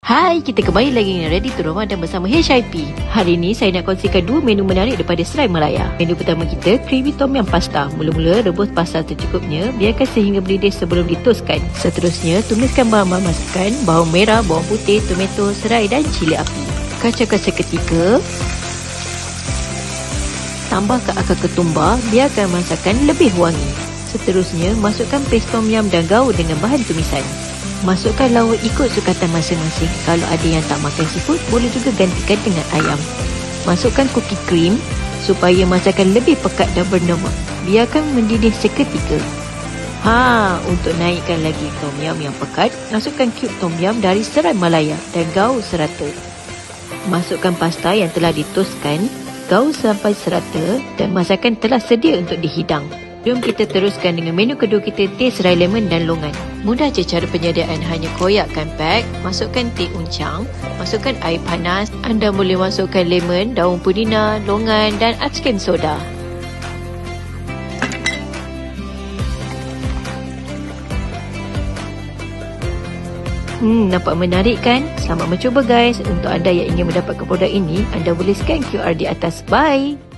Hai, kita kembali lagi dengan Ready to Ramadan bersama HIP. Hari ini saya nak kongsikan dua menu menarik daripada Serai Melaya. Menu pertama kita, creamy tom yum pasta. Mula-mula rebus pasta secukupnya, biarkan sehingga mendidih sebelum ditoskan. Seterusnya, tumiskan bahan-bahan masakan, bawang merah, bawang putih, tomato, serai dan cili api. Kacaukan seketika. Tambahkan akar ketumbar, biarkan masakan lebih wangi. Seterusnya, masukkan paste tom yum dan gaul dengan bahan tumisan. Masukkan lauk ikut sukatan masing-masing. Kalau ada yang tak makan seafood, boleh juga gantikan dengan ayam. Masukkan cookie cream supaya masakan lebih pekat dan berlemak. Biarkan mendidih seketika. Untuk naikkan lagi tom yum yang pekat, masukkan cube tom yum dari Serai Melaya dan gaul serata. Masukkan pasta yang telah ditoskan, gaul sampai serata dan masakan telah sedia untuk dihidang. Jom kita teruskan dengan menu kedua kita, teh serai lemon dan longan. Mudah je cara penyediaan, hanya koyakkan pack, masukkan teh uncang, masukkan air panas. Anda boleh masukkan lemon, daun pudina, longan dan ais krim soda. Nampak menarik kan? Selamat mencuba guys. Untuk anda yang ingin mendapatkan produk ini, anda boleh scan QR di atas. Bye!